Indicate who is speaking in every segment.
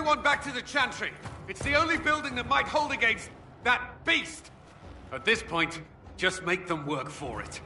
Speaker 1: everyone back to the Chantry. It's the only building that might hold against that beast. At this point, just make them work for it.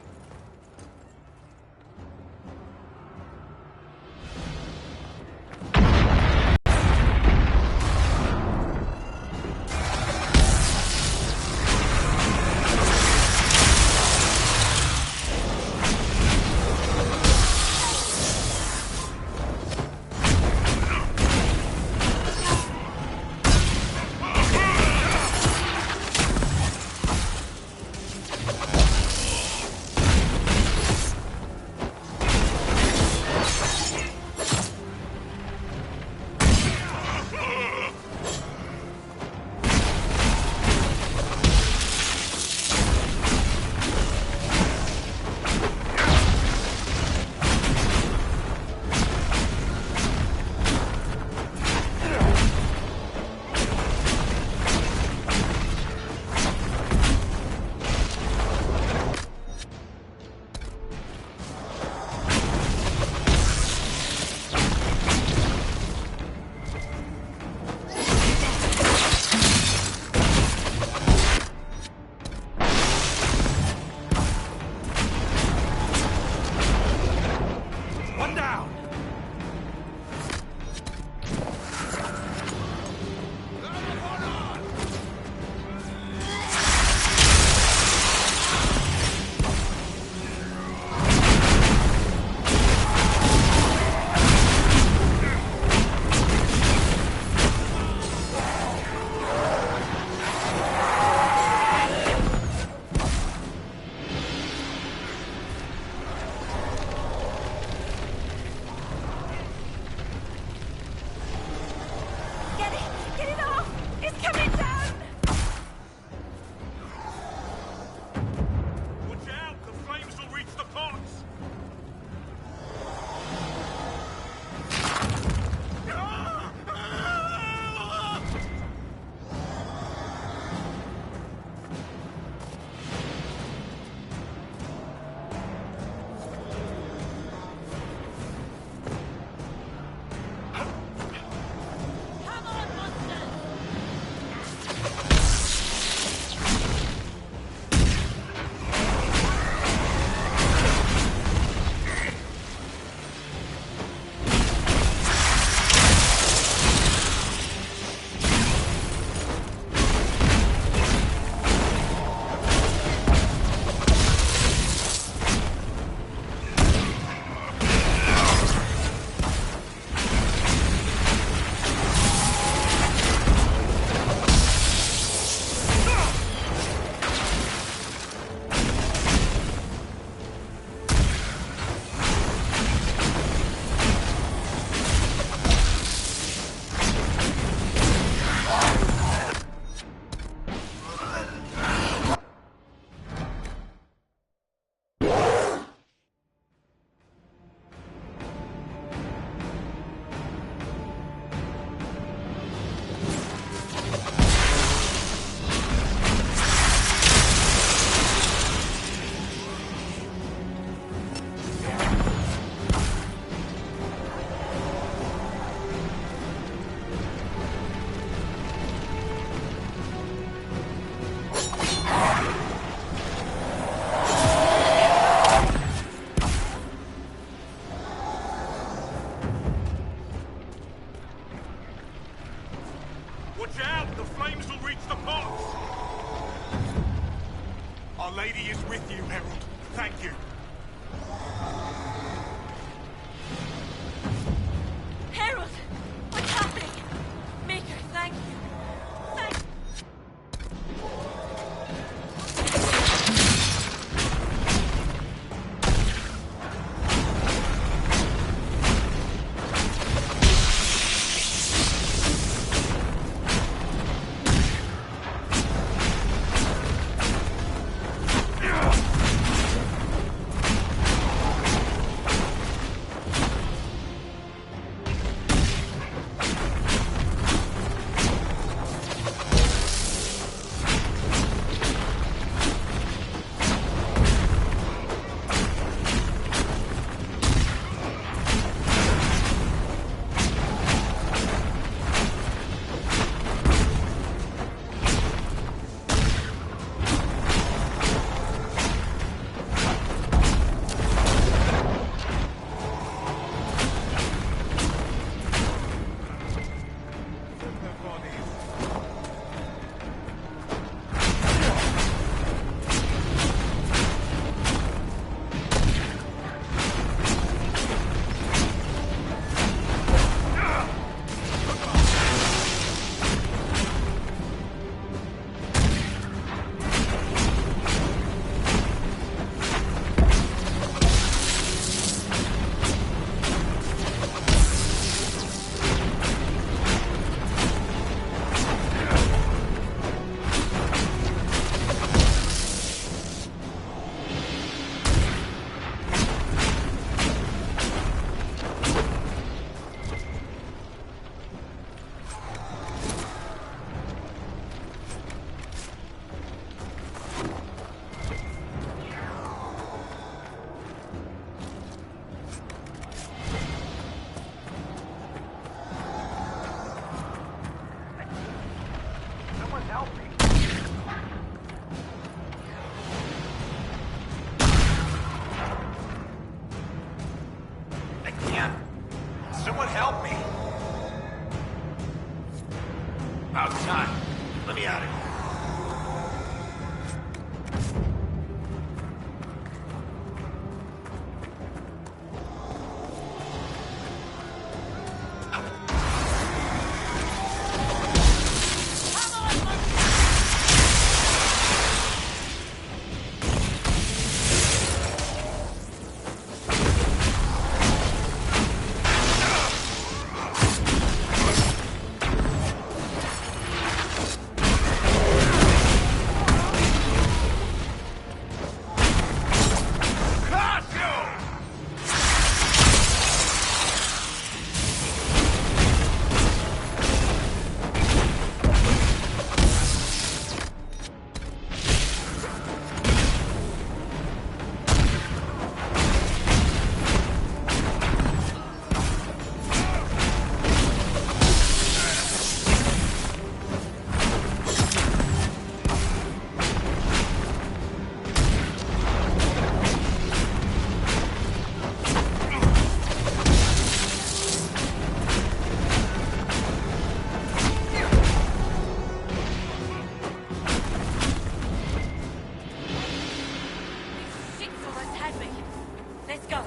Speaker 2: Let's go.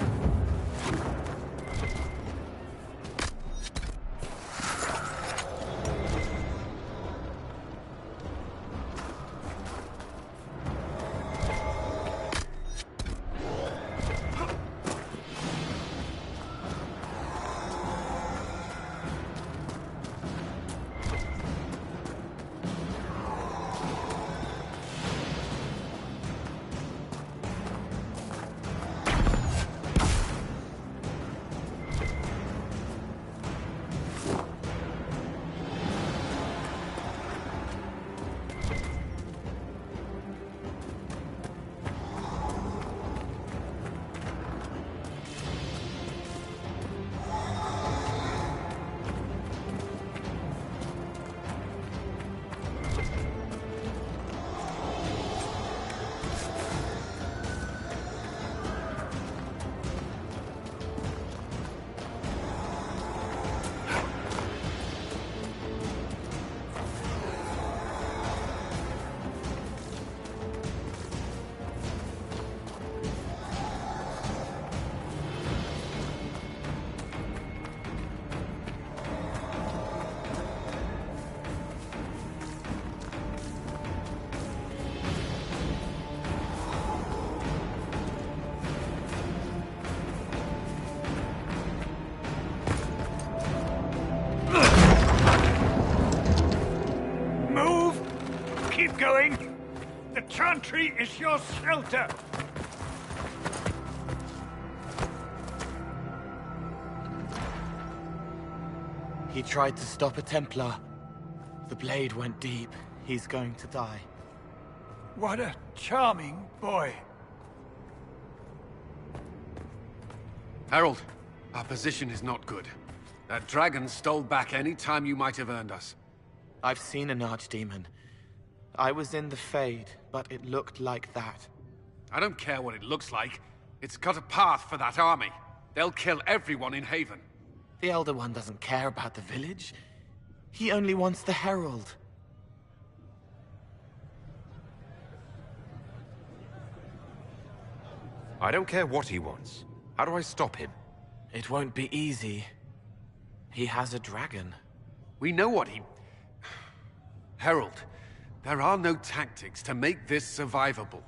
Speaker 3: Keep going! The chantry is your shelter!
Speaker 4: He tried to stop a Templar. The blade went deep. He's going to die.
Speaker 3: What a charming boy.
Speaker 1: Harold, our position is not good. That dragon stole back any time you might have earned us.
Speaker 4: I've seen an archdemon. I was in the Fade, but it looked like that.
Speaker 1: I don't care what it looks like. It's got a path for that army. They'll kill everyone in Haven.
Speaker 4: The Elder One doesn't care about the village. He only wants the Herald.
Speaker 5: I don't care what he wants. How do I stop him?
Speaker 4: It won't be easy. He has a dragon.
Speaker 1: We know what he... Herald, there are no tactics to make this survivable.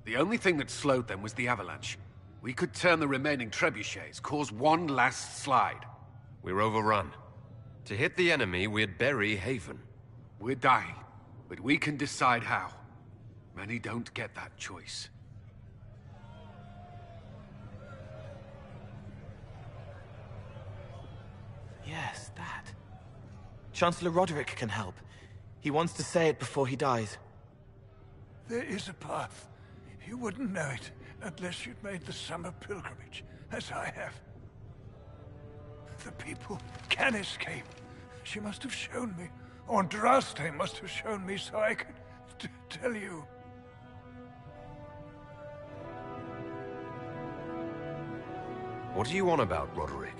Speaker 1: The only thing that slowed them was the avalanche. We could turn the remaining trebuchets, cause one last slide.
Speaker 5: We're overrun. To hit the enemy, we'd bury Haven.
Speaker 1: We're dying, but we can decide how. Many don't get that choice.
Speaker 4: Yes, that. Chancellor Roderick can help. He wants to say it before he dies.
Speaker 3: There is a path. You wouldn't know it unless you'd made the summer pilgrimage, as I have. The people can escape. She must have shown me. Or Andraste must have shown me so I could tell you.
Speaker 5: What are you on about, Roderick?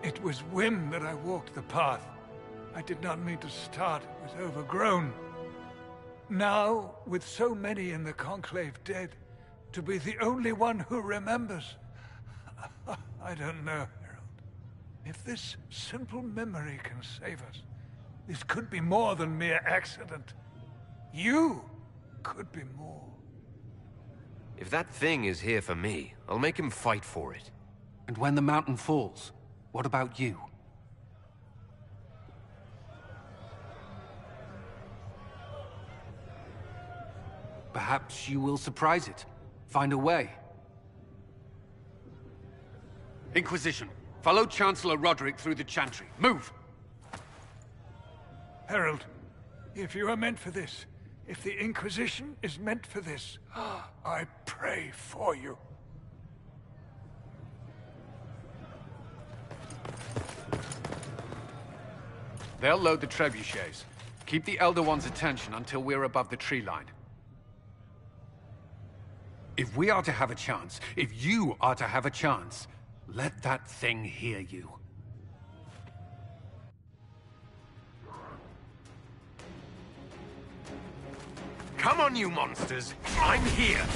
Speaker 3: It was whim that I walked the path. I did not mean to start. It was overgrown. Now, with so many in the Conclave dead, to be the only one who remembers... I don't know, Harold. If this simple memory can save us, this could be more than mere accident. You could be more.
Speaker 5: If that thing is here for me, I'll make him fight for it.
Speaker 1: And when the mountain falls, what about you? Perhaps you will surprise it. Find a way. Inquisition, follow Chancellor Roderick through the Chantry. Move!
Speaker 3: Harold, if you are meant for this, if the Inquisition is meant for this, I pray for you.
Speaker 1: They'll load the trebuchets. Keep the Elder One's attention until we're above the tree line. If we are to have a chance, if you are to have a chance, let that thing hear you.
Speaker 5: Come on, you monsters! I'm here!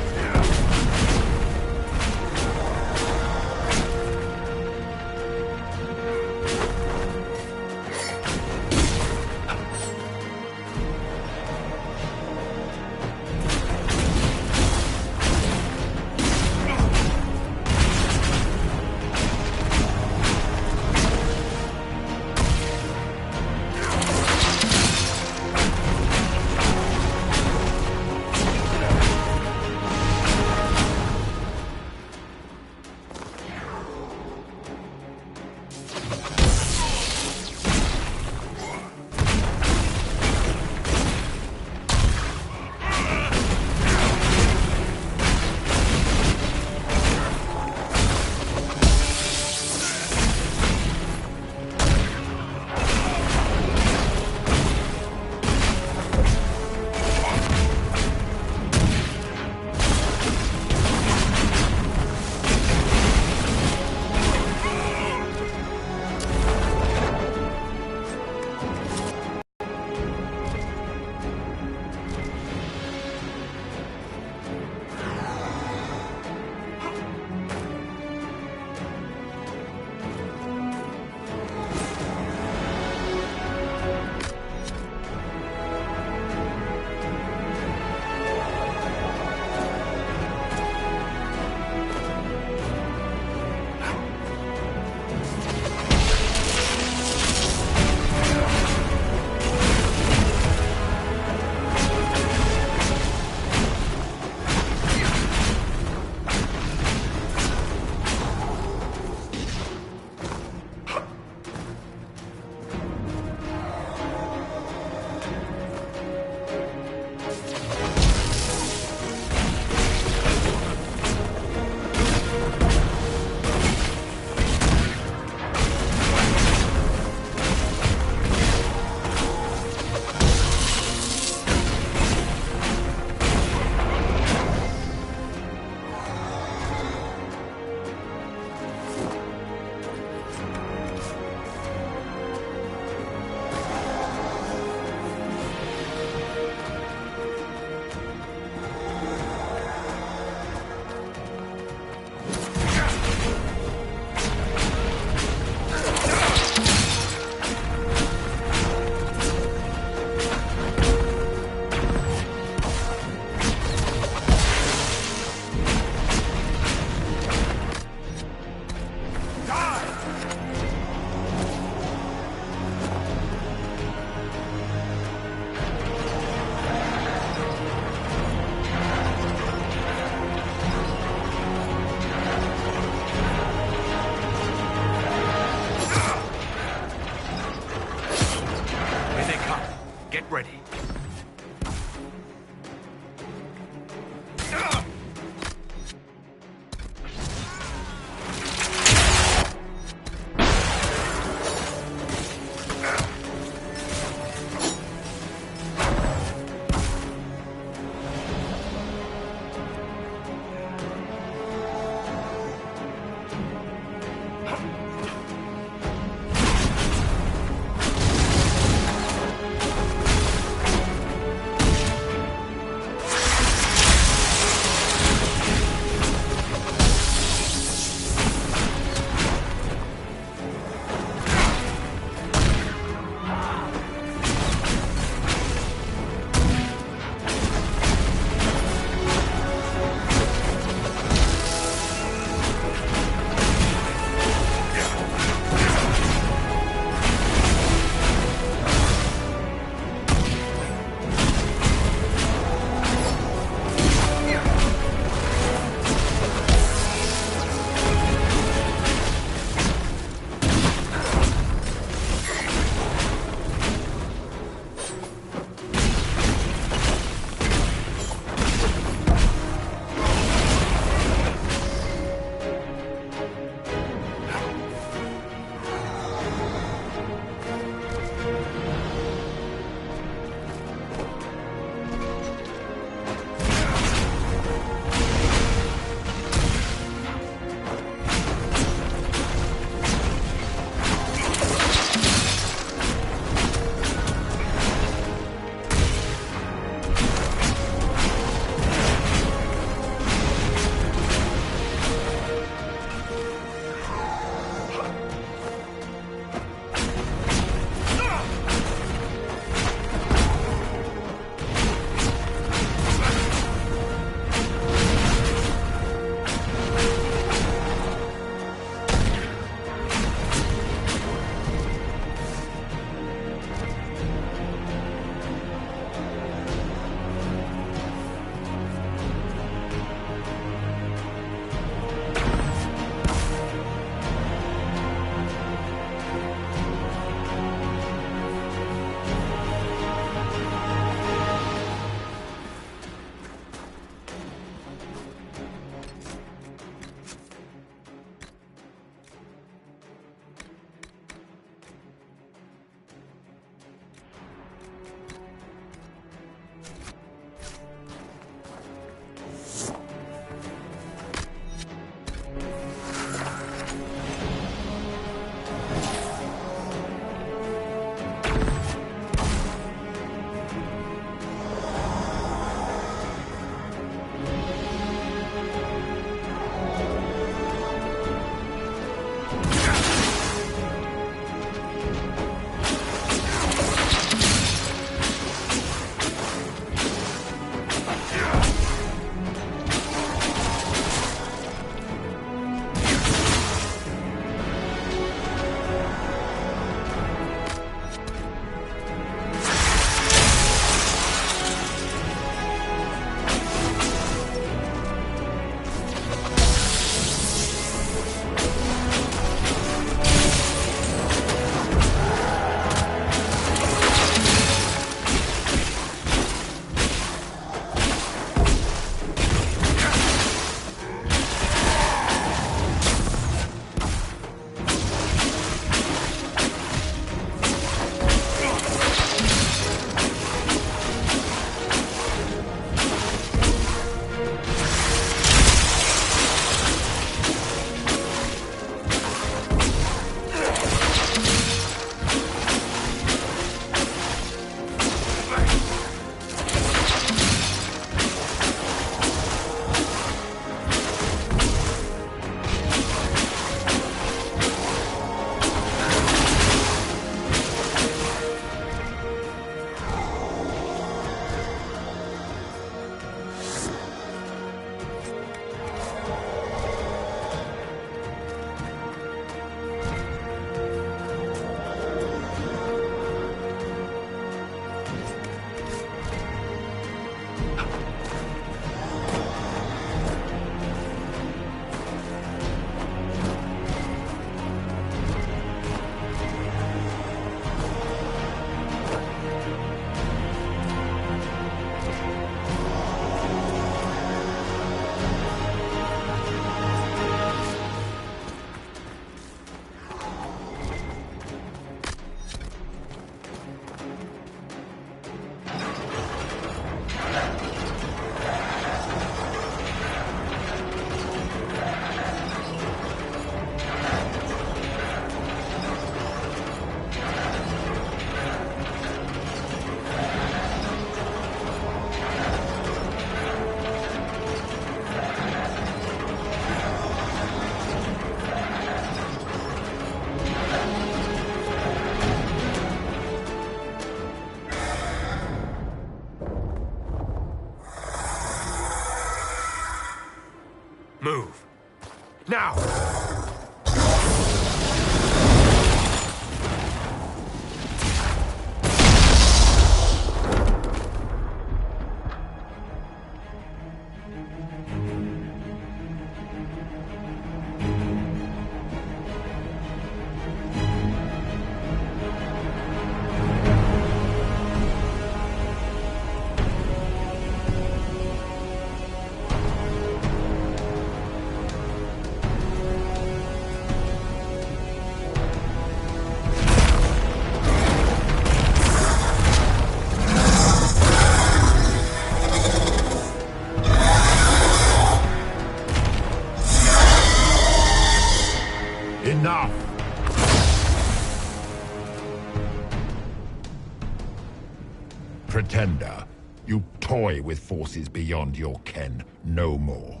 Speaker 2: pretender. You toy with forces beyond your ken, no more.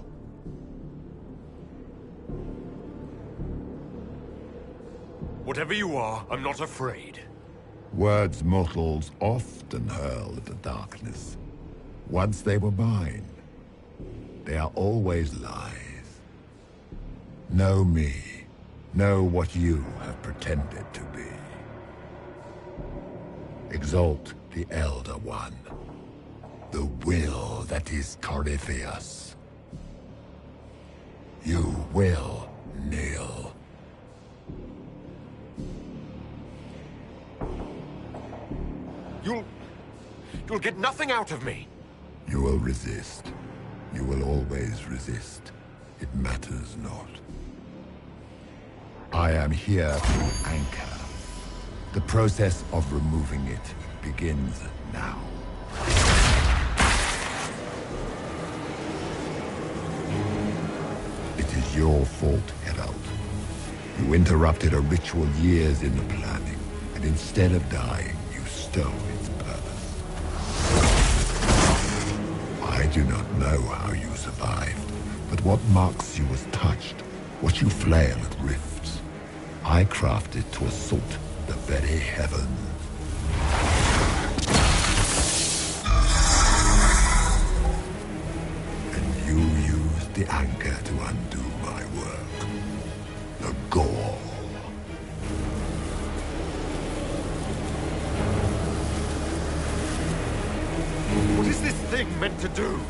Speaker 5: Whatever you are, I'm not afraid.
Speaker 2: Words mortals often hurl at the darkness. Once they were mine, they are always lies. Know me. Know what you have pretended to be. Exalt the Elder One. The will that is Corypheus. You will kneel.
Speaker 5: You'll get nothing out of me.
Speaker 2: You will resist. You will always resist. It matters not. I am here to anchor. The process of removing it begins now. It is your fault, Herald. You interrupted a ritual years in the planning, and instead of dying, you stole its purpose. I do not know how you survived, but what marks you as touched, what you flail at rifts, I crafted to assault the very heavens. And you used the anchor to undo my work. The gall.
Speaker 5: What is this thing meant to do?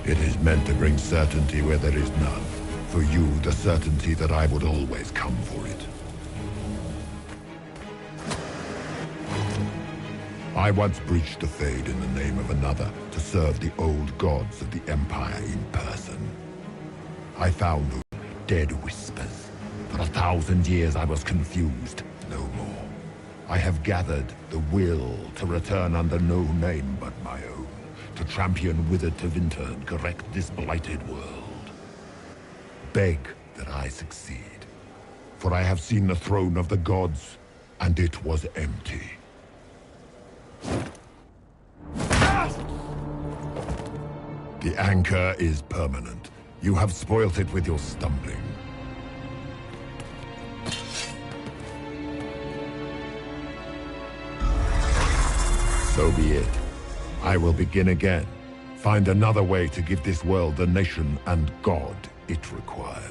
Speaker 2: It is meant to bring certainty where there is none. For you, the certainty that I would always come for it. I once breached the Fade in the name of another to serve the old gods of the Empire in person. I found dead whispers. For 1,000 years I was confused, no more. I have gathered the will to return under no name but my own, to champion Withered to Winter and correct this blighted world. Beg that I succeed, for I have seen the throne of the gods, and it was empty. The anchor is permanent. You have spoilt it with your stumbling. So be it. I will begin again. Find another way to give this world the nation and God it requires.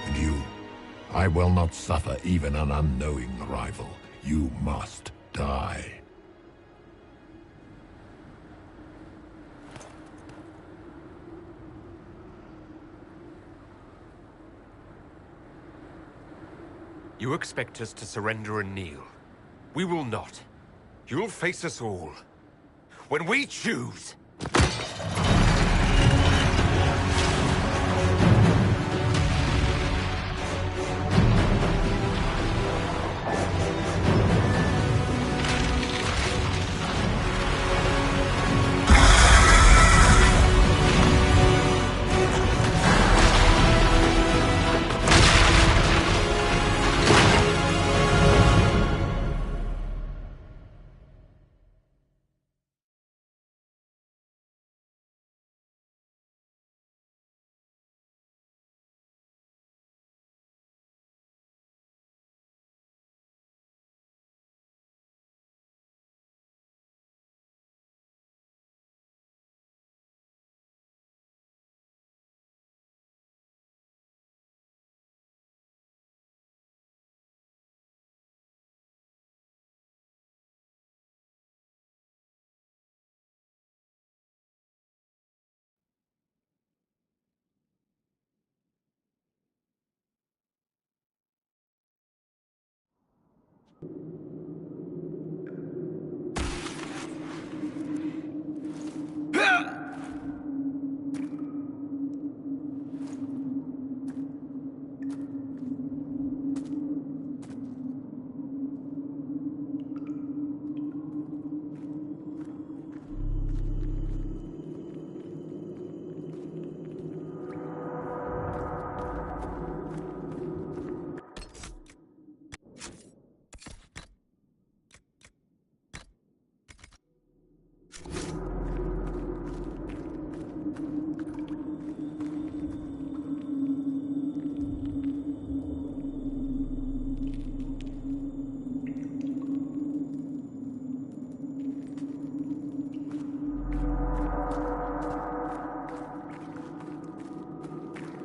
Speaker 2: And you, I will not suffer even an unknowing rival. You must die.
Speaker 5: You expect us to surrender and kneel. We will not. You'll face us all. When we choose!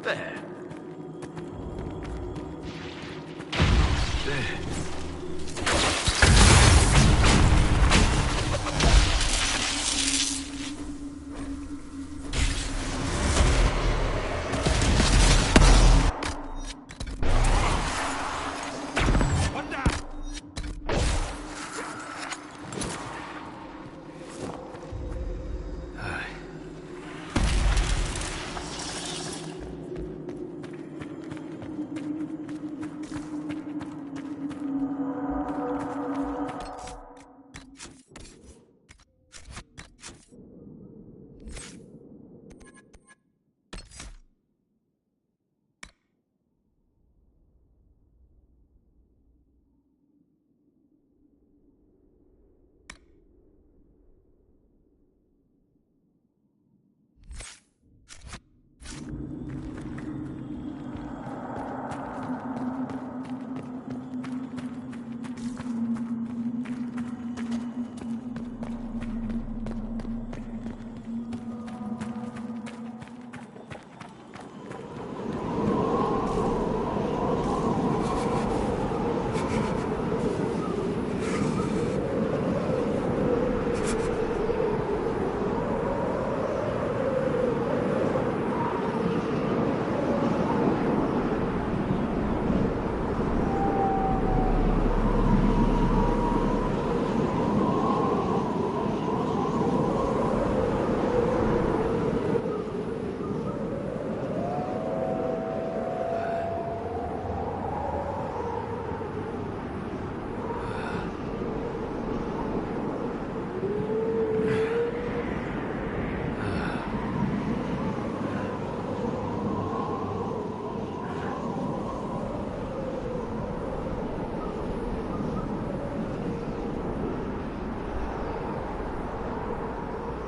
Speaker 1: There. There.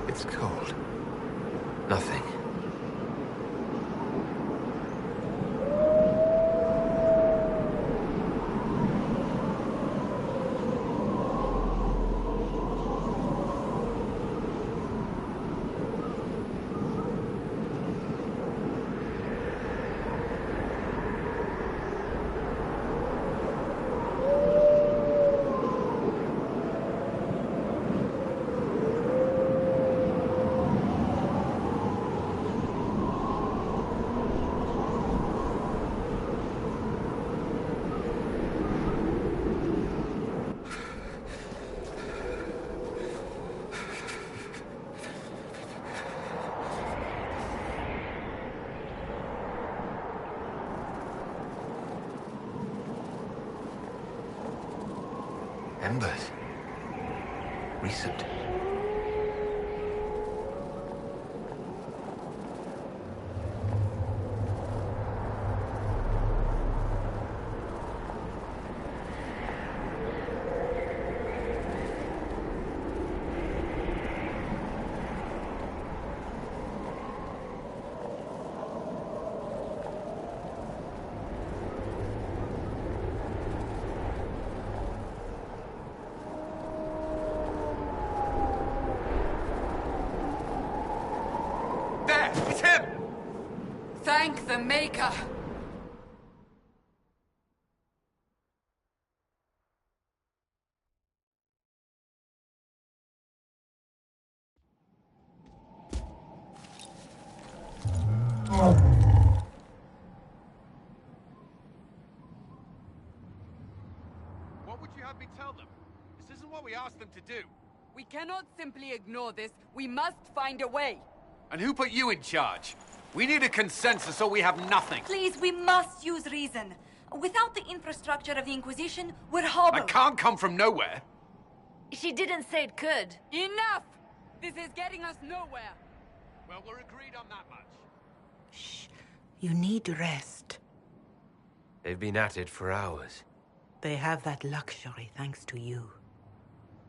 Speaker 1: It's cold. Nothing. Embers. Recent. It's him!
Speaker 6: Thank the Maker!
Speaker 1: What would you have me tell them? This isn't what we asked them to do.
Speaker 6: We cannot simply ignore this. We must find a way.
Speaker 1: And who put you in charge? We need a consensus or we have nothing.
Speaker 7: Please, we must use reason. Without the infrastructure of the Inquisition, we're
Speaker 1: I
Speaker 7: hobbled.
Speaker 1: can't come from nowhere.
Speaker 8: She didn't say it could.
Speaker 6: Enough! This is getting us nowhere.
Speaker 1: Well, we're agreed on that much.
Speaker 9: Shh. You need rest.
Speaker 5: They've been at it for hours.
Speaker 9: They have that luxury thanks to you.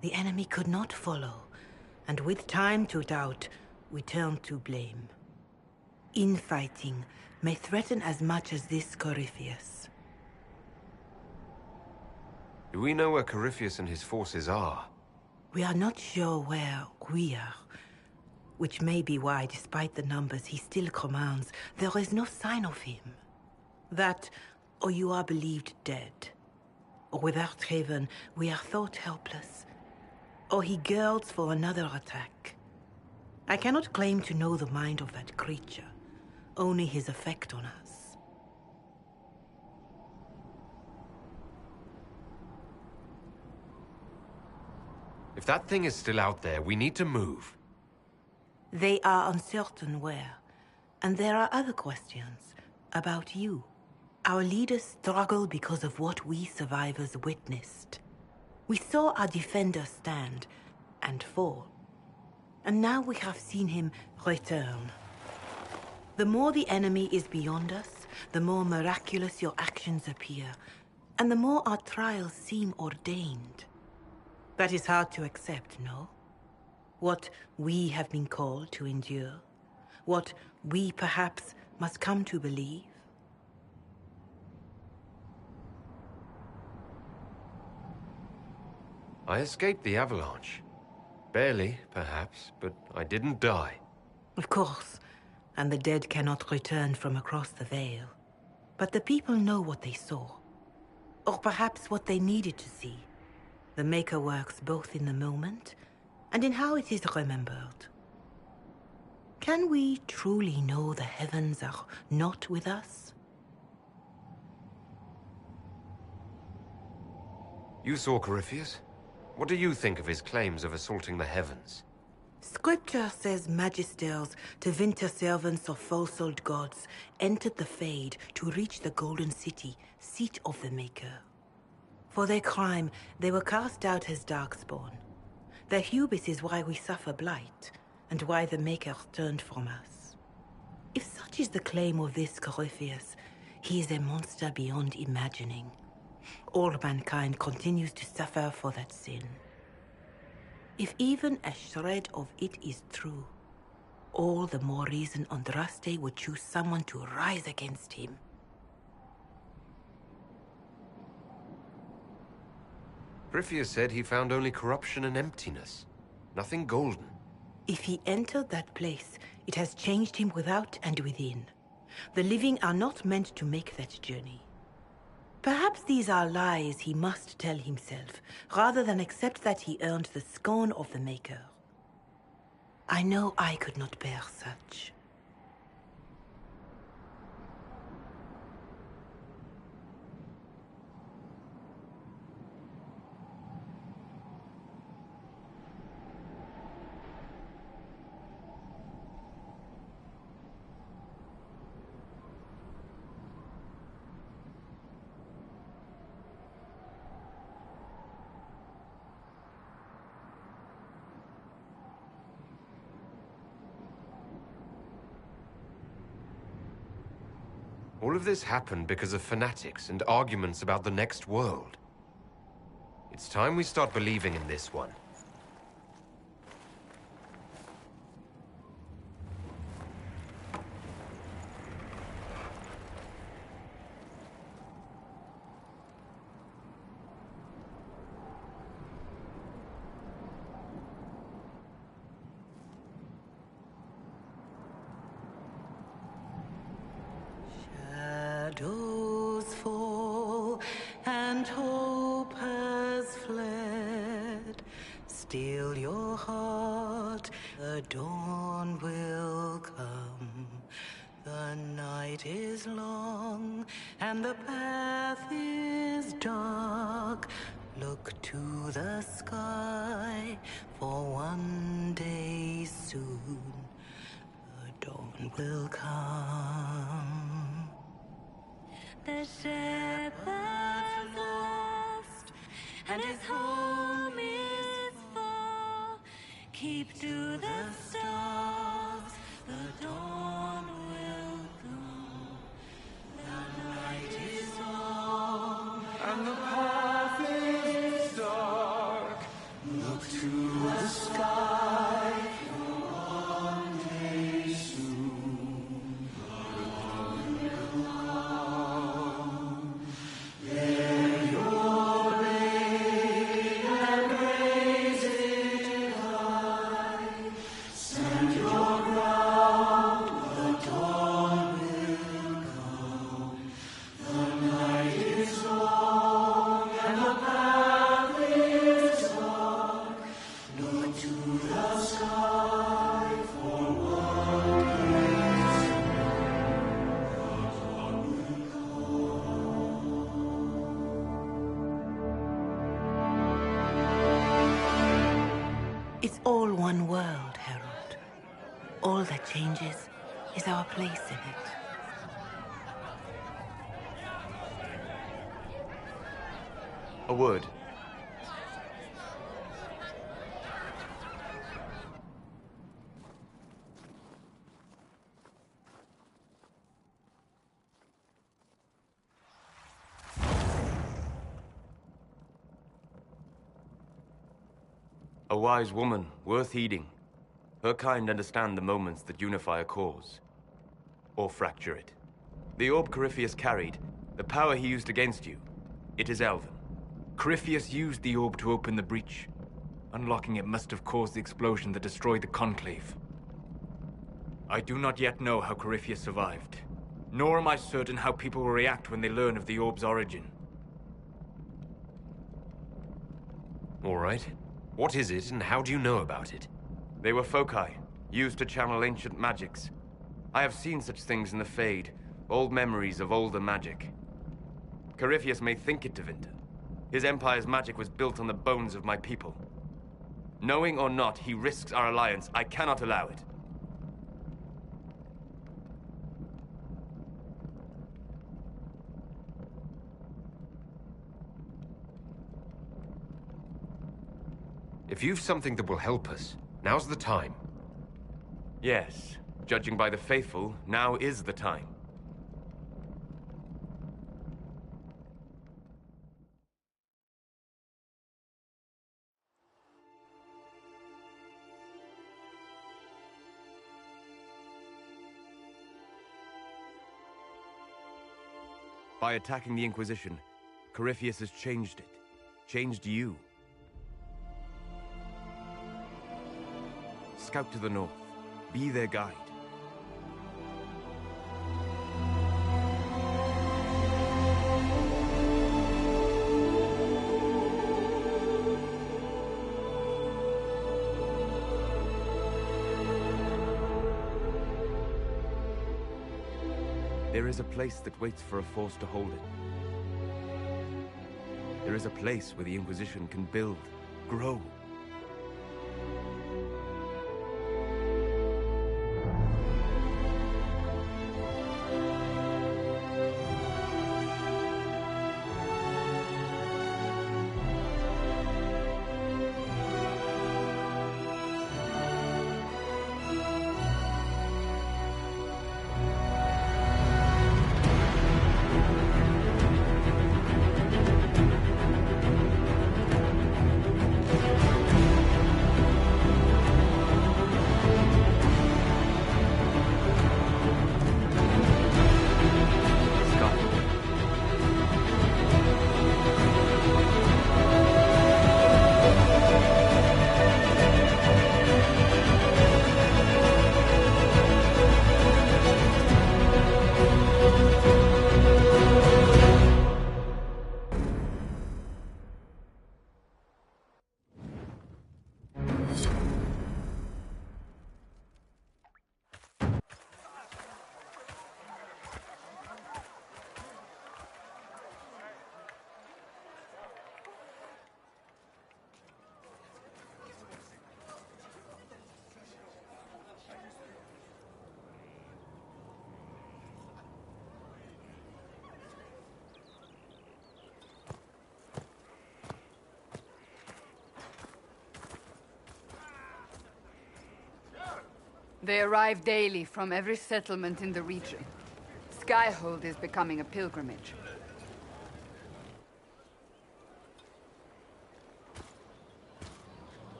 Speaker 9: The enemy could not follow, and with time to doubt, we turn to blame. Infighting may threaten as much as this Corypheus.
Speaker 5: Do we know where Corypheus and his forces are?
Speaker 9: We are not sure where we are. Which may be why, despite the numbers he still commands, there is no sign of him. That, or you are believed dead. Or without Haven, we are thought helpless. Or he girds for another attack. I cannot claim to know the mind of that creature, only his effect on us.
Speaker 5: If that thing is still out there, we need to move.
Speaker 9: They are uncertain where. And there are other questions about you. Our leaders struggle because of what we survivors witnessed. We saw our defender stand and fall. And now we have seen him return. The more the enemy is beyond us, the more miraculous your actions appear, and the more our trials seem ordained. That is hard to accept, no? What we have been called to endure, what we perhaps must come to believe.
Speaker 5: I escaped the avalanche. Barely, perhaps, but I didn't die.
Speaker 9: Of course, and the dead cannot return from across the veil. But the people know what they saw. Or perhaps what they needed to see. The Maker works both in the moment and in how it is remembered. Can we truly know the heavens are not with us?
Speaker 5: You saw Corypheus? What do you think of his claims of assaulting the heavens?
Speaker 9: Scripture says magisters, to winter servants of false-souled gods, entered the Fade to reach the Golden City, seat of the Maker. For their crime, they were cast out as darkspawn. Their hubris is why we suffer blight, and why the Maker turned from us. If such is the claim of this Corypheus, he is a monster beyond imagining. All mankind continues to suffer for that sin. If even a shred of it is true, all the more reason Andraste would choose someone to rise against him.
Speaker 5: Corypheus said he found only corruption and emptiness. Nothing golden.
Speaker 9: If he entered that place, it has changed him without and within. The living are not meant to make that journey. Perhaps these are lies he must tell himself, rather than accept that he earned the scorn of the Maker. I know I could not bear such.
Speaker 5: All of this happened because of fanatics and arguments about the next world. It's time we start believing in this one.
Speaker 9: Shadows fall and hope has fled. Still your heart, the dawn will come. The night is long and the path is dark. Look to the sky, for one day soon the dawn will come. The shepherd's lost, and his home is far. Keep to the stars, the dawn will come. The night is long, and the path is dark. Look to the sky, for one day soon the dawn will come. Bear your blade and raise it high. Stand It's all one world, Herald. All that changes is our place in it.
Speaker 4: A word. A wise woman, worth heeding. Her kind understand the moments that unify a cause. Or fracture it. The orb Corypheus carried, the power he used against you, it is Elven.
Speaker 10: Corypheus used the orb to open the breach. Unlocking it must have caused the explosion that destroyed the Conclave. I do not yet know how Corypheus survived, nor am I certain how people will react when they learn of the orb's origin.
Speaker 5: All right. What is it, and how do you know about it?
Speaker 4: They were foci, used to channel ancient magics. I have seen such things in the Fade, old memories of older magic. Corypheus may think it Tevinter. His empire's magic was built on the bones of my people. Knowing or not, he risks our alliance. I cannot allow it.
Speaker 5: If you've something that will help us, now's the time.
Speaker 4: Yes, judging by the faithful, now is the time. By attacking the Inquisition, Corypheus has changed it. Changed you. Scout to the north. Be their guide. There is a place that waits for a force to hold it. There is a place where the Inquisition can build, grow.
Speaker 6: They arrive daily from every settlement in the region. Skyhold is becoming a pilgrimage.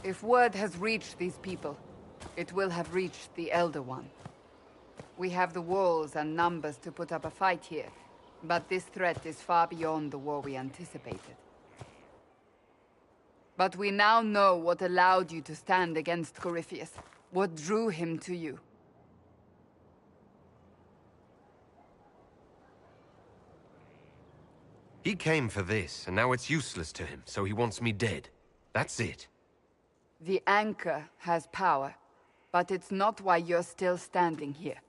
Speaker 6: If word has reached these people, it will have reached the Elder One. We have the walls and numbers to put up a fight here, but this threat is far beyond the war we anticipated. But we now know what allowed you to stand against Corypheus. What drew him to you?
Speaker 5: He came for this, and now it's useless to him, so he wants me dead. That's it.
Speaker 6: The Anchor has power, but it's not why you're still standing here.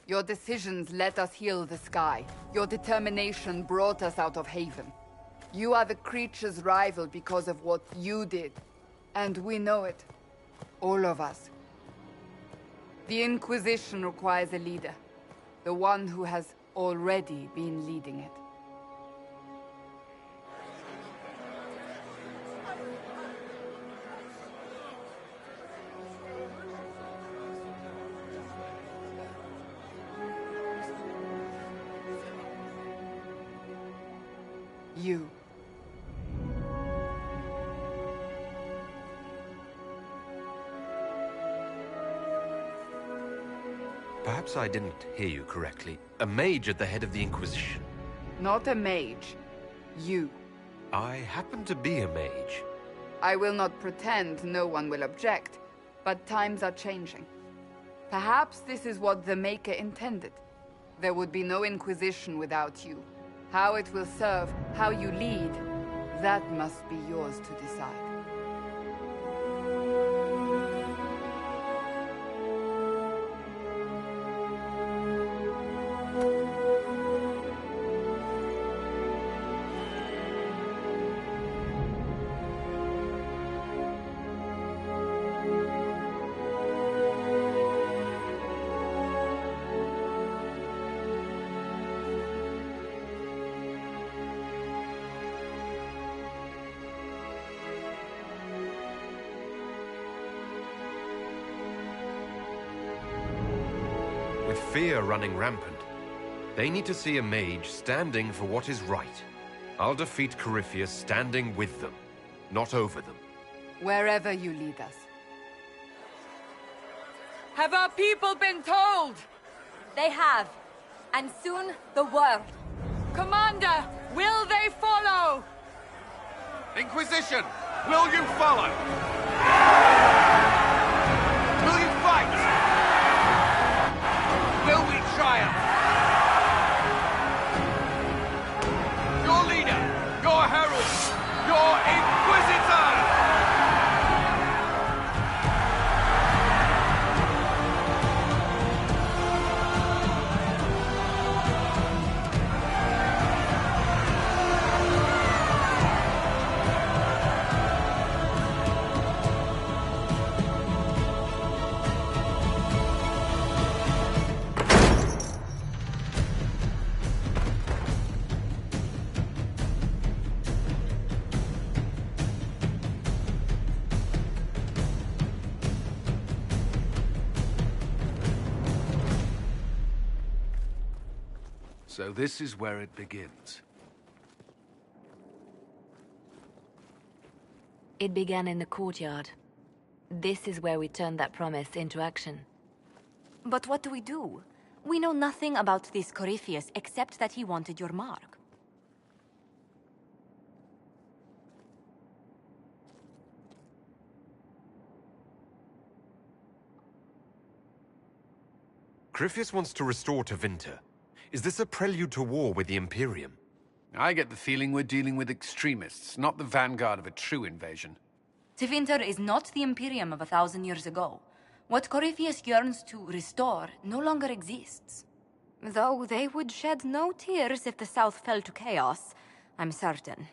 Speaker 6: Your decisions let us heal the sky. Your determination brought us out of Haven. You are the creature's rival because of what you did. And we know it. All of us. The Inquisition requires a leader. The one who has already been leading it. You.
Speaker 5: Perhaps I didn't hear you correctly. A mage at the head of the Inquisition.
Speaker 6: Not a mage. You.
Speaker 5: I happen to be a mage.
Speaker 6: I will not pretend no one will object, but times are changing. Perhaps this is what the Maker intended. There would be no Inquisition without you. How it will serve, how you lead, that must be yours to decide.
Speaker 5: With fear running rampant, they need to see a mage standing for what is right. I'll defeat Corypheus standing with them, not over them.
Speaker 6: Wherever you lead us. Have our people been told?
Speaker 8: They have. And soon, the world.
Speaker 6: Commander, will they follow?
Speaker 1: Inquisition, will you follow? Will you fight? Will we triumph? Your leader, your herald, your inquisitor! So this is where it begins.
Speaker 8: It began in the courtyard. This is where we turned that promise into action. But what do? We know nothing about this Corypheus except that he wanted your mark.
Speaker 5: Corypheus wants to restore Tevinter. Is this a prelude to war with the Imperium?
Speaker 1: I get the feeling we're dealing with extremists, not the vanguard of a true invasion.
Speaker 7: Tevinter is not the Imperium of 1,000 years ago. What Corypheus yearns to restore no longer exists. Though they would shed no tears if the South fell to chaos, I'm certain.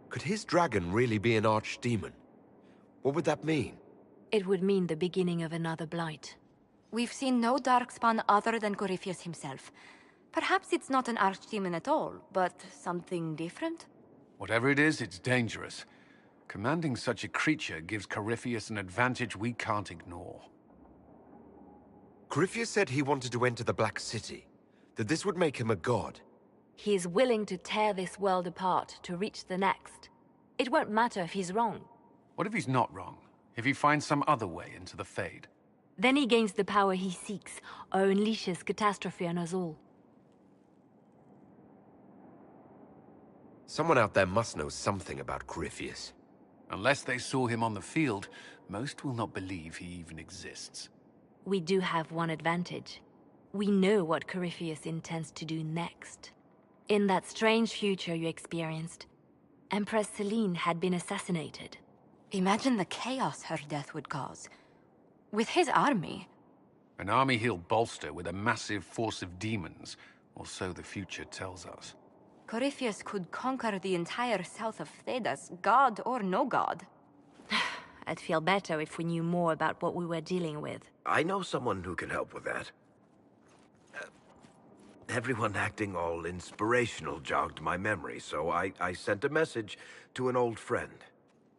Speaker 5: Could his dragon really be an archdemon? What would that mean?
Speaker 8: It would mean the beginning of another blight.
Speaker 7: We've seen no darkspawn other than Corypheus himself. Perhaps it's not an archdemon at all, but something different?
Speaker 1: Whatever it is, it's dangerous. Commanding such a creature gives Corypheus an advantage we can't ignore.
Speaker 5: Corypheus said he wanted to enter the Black City, that this would make him a god.
Speaker 8: He is willing to tear this world apart to reach the next. It won't matter if he's wrong.
Speaker 1: What if he's not wrong? If he finds some other way into the Fade?
Speaker 8: Then he gains the power he seeks, or unleashes catastrophe on us all.
Speaker 5: Someone out there must know something about Corypheus.
Speaker 1: Unless they saw him on the field, most will not believe he even exists.
Speaker 8: We do have one advantage. We know what Corypheus intends to do next. In that strange future you experienced, Empress Selene had been assassinated.
Speaker 7: Imagine the chaos her death would cause. With his army.
Speaker 1: An army he'll bolster with a massive force of demons, or so the future tells us.
Speaker 7: Corypheus could conquer the entire south of Thedas, god or no god.
Speaker 8: I'd feel better if we knew more about what we were dealing with.
Speaker 11: I know someone who can help with that. Everyone acting all inspirational jogged my memory, so I sent a message to an old friend.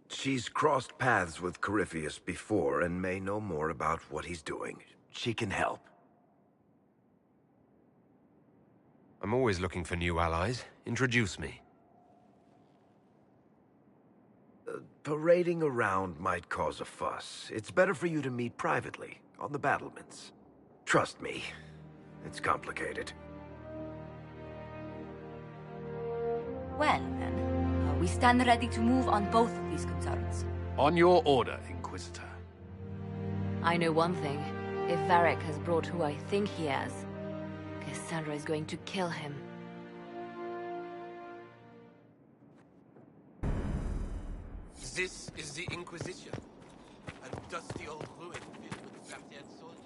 Speaker 11: She's crossed paths with Corypheus before and may know more about what he's doing. She can help.
Speaker 5: I'm always looking for new allies. Introduce me.
Speaker 11: Parading around might cause a fuss. It's better for you to meet privately, on the battlements. Trust me, it's complicated.
Speaker 7: Well, then, we stand ready to move on both of these concerns.
Speaker 1: On your order, Inquisitor.
Speaker 8: I know one thing. If Varric has brought who I think he has, Cassandra is going to kill him.
Speaker 12: This is the Inquisition. A dusty old ruin filled with drafted soldiers.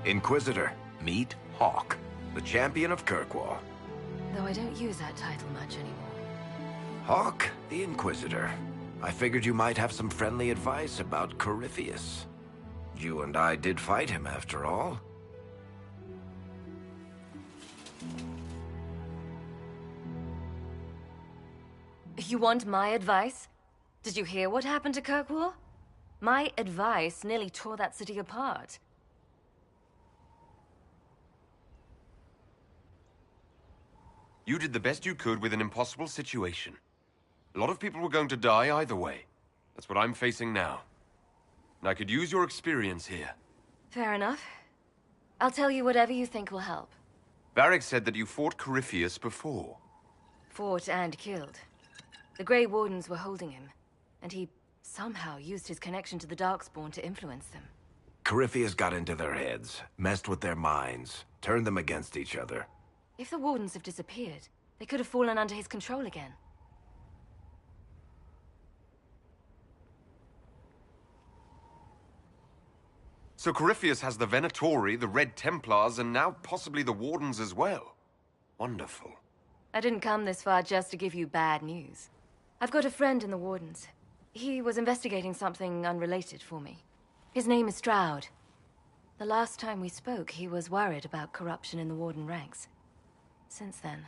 Speaker 11: Inquisitor, meet Hawk, the champion of Kirkwall.
Speaker 8: Though I don't use that title much anymore.
Speaker 11: Hawk, the Inquisitor. I figured you might have some friendly advice about Corypheus. You and I did fight him, after all.
Speaker 8: You want my advice? Did you hear what happened to Kirkwall? My advice nearly tore that city apart.
Speaker 5: You did the best you could with an impossible situation. A lot of people were going to die either way. That's what I'm facing now. And I could use your experience here.
Speaker 8: Fair enough. I'll tell you whatever you think will help.
Speaker 5: Varric said that you fought Corypheus before.
Speaker 8: Fought and killed. The Grey Wardens were holding him, and he somehow used his connection to the Darkspawn to influence them.
Speaker 11: Corypheus got into their heads, messed with their minds, turned them against each other.
Speaker 8: If the Wardens have disappeared, they could have fallen under his control again.
Speaker 5: So Corypheus has the Venatori, the Red Templars, and now possibly the Wardens as well. Wonderful.
Speaker 8: I didn't come this far just to give you bad news. I've got a friend in the Wardens. He was investigating something unrelated for me. His name is Stroud. The last time we spoke, he was worried about corruption in the Warden ranks. Since then,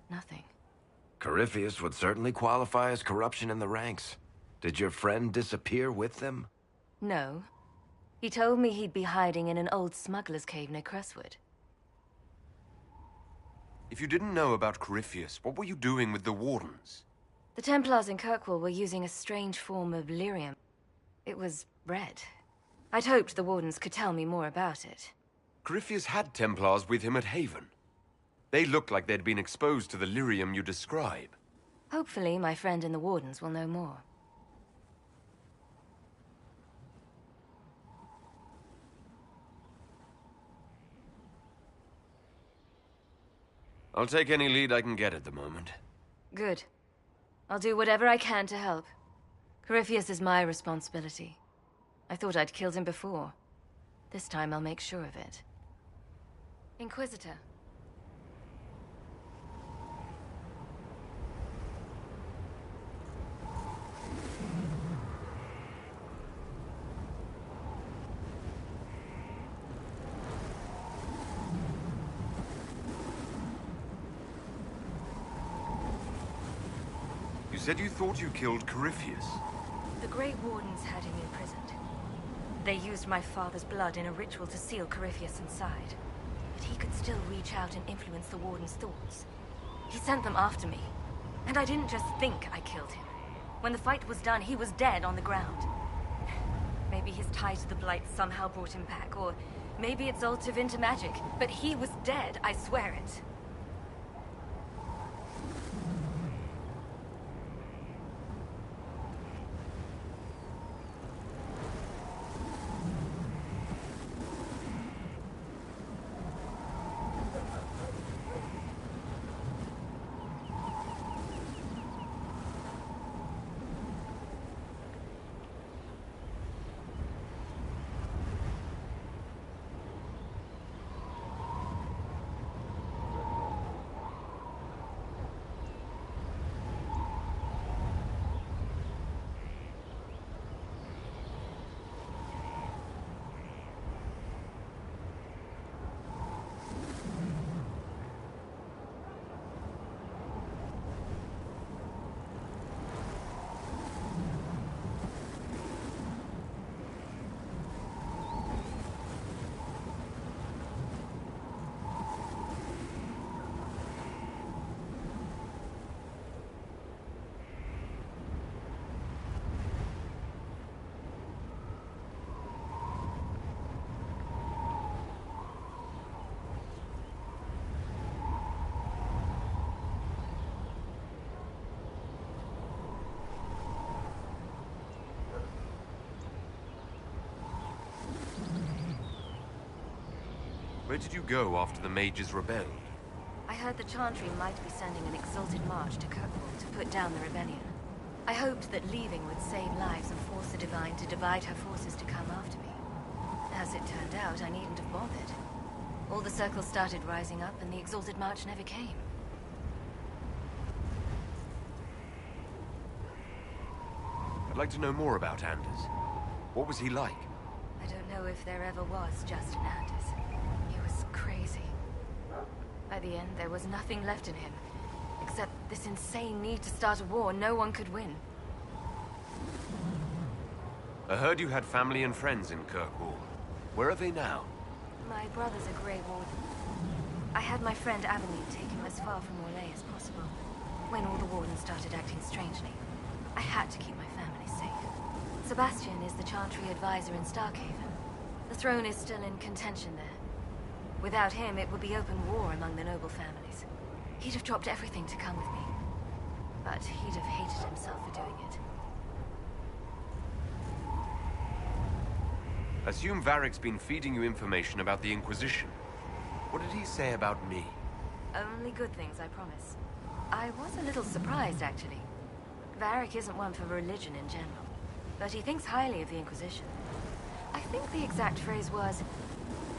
Speaker 8: nothing.
Speaker 11: Corypheus would certainly qualify as corruption in the ranks. Did your friend disappear with them?
Speaker 8: No. He told me he'd be hiding in an old smuggler's cave near Crestwood.
Speaker 5: If you didn't know about Corypheus, what were you doing with the Wardens?
Speaker 8: The Templars in Kirkwall were using a strange form of lyrium. It was red. I'd hoped the Wardens could tell me more about it.
Speaker 5: Corypheus had Templars with him at Haven. They looked like they'd been exposed to the lyrium you describe.
Speaker 8: Hopefully, my friend in the Wardens will know more.
Speaker 5: I'll take any lead I can get at the moment.
Speaker 8: Good. I'll do whatever I can to help. Corypheus is my responsibility. I thought I'd killed him before. This time I'll make sure of it. Inquisitor.
Speaker 5: You said you thought you killed Corypheus.
Speaker 8: The Grey Wardens had him imprisoned. They used my father's blood in a ritual to seal Corypheus inside. But he could still reach out and influence the Warden's thoughts. He sent them after me. And I didn't just think I killed him. When the fight was done, he was dead on the ground. Maybe his tie to the Blight somehow brought him back, or maybe it's all Tevinter magic. But he was dead, I swear it.
Speaker 5: Where did you go after the mages rebelled?
Speaker 8: I heard the Chantry might be sending an exalted march to Kirkwall to put down the rebellion. I hoped that leaving would save lives and force the Divine to divide her forces to come after me. As it turned out, I needn't have bothered. All the circles started rising up, and the exalted march never came.
Speaker 5: I'd like to know more about Anders. What was he like?
Speaker 8: I don't know if there ever was just an Anders. He was crazy. By the end, there was nothing left in him, except this insane need to start a war no one could win.
Speaker 5: I heard you had family and friends in Kirkwall. Where are they now?
Speaker 8: My brother's a Grey Warden. I had my friend Avenue take him as far from Orlais as possible. When all the Wardens started acting strangely, I had to keep my family safe. Sebastian is the Chantry advisor in Starkhaven. The throne is still in contention there. Without him, it would be open war among the noble families. He'd have dropped everything to come with me. But he'd have hated himself for doing it.
Speaker 5: Assume Varric's been feeding you information about the Inquisition. What did he say about me?
Speaker 8: Only good things, I promise. I was a little surprised, actually. Varric isn't one for religion in general, but he thinks highly of the Inquisition. I think the exact phrase was,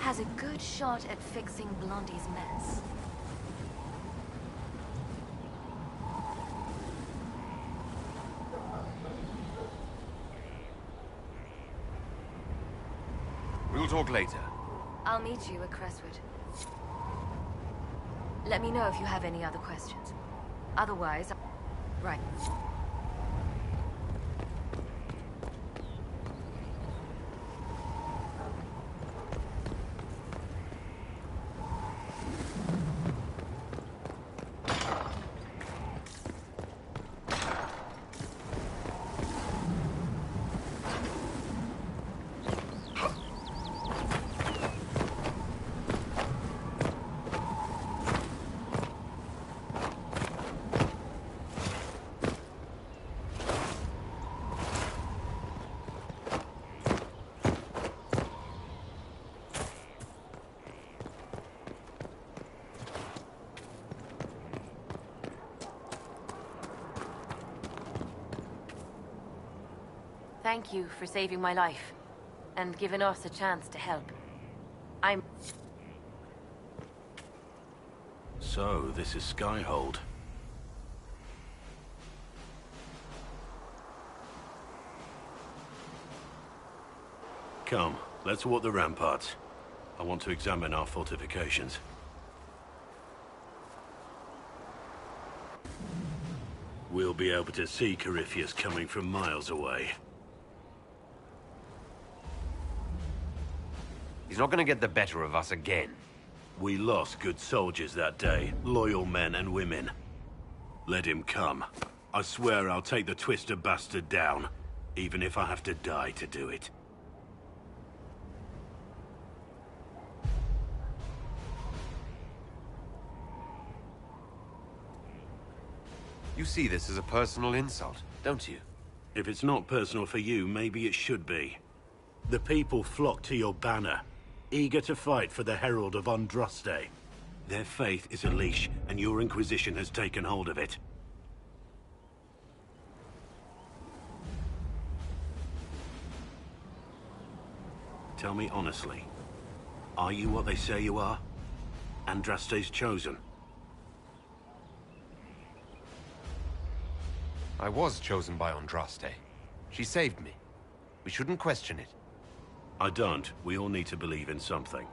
Speaker 8: has a good shot at fixing Blondie's mess.
Speaker 5: We'll talk later.
Speaker 8: I'll meet you at Crestwood. Let me know if you have any other questions. Otherwise, right.
Speaker 13: Thank you for saving my life, and giving us a chance to help. I'm...
Speaker 14: So, this is Skyhold. Come, let's walk the ramparts. I want to examine our fortifications. We'll be able to see Corypheus coming from miles away.
Speaker 5: He's not gonna get the better of us again.
Speaker 14: We lost good soldiers that day, loyal men and women. Let him come. I swear I'll take the Twister bastard down, even if I have to die to do it.
Speaker 5: You see this as a personal insult, don't you?
Speaker 14: If it's not personal for you, maybe it should be. The people flock to your banner, eager to fight for the Herald of Andraste. Their faith is a leash, and your Inquisition has taken hold of it. Tell me honestly, are you what they say you are? Andraste's chosen?
Speaker 5: I was chosen by Andraste. She saved me. We shouldn't question it.
Speaker 14: I don't. We all need to believe in something.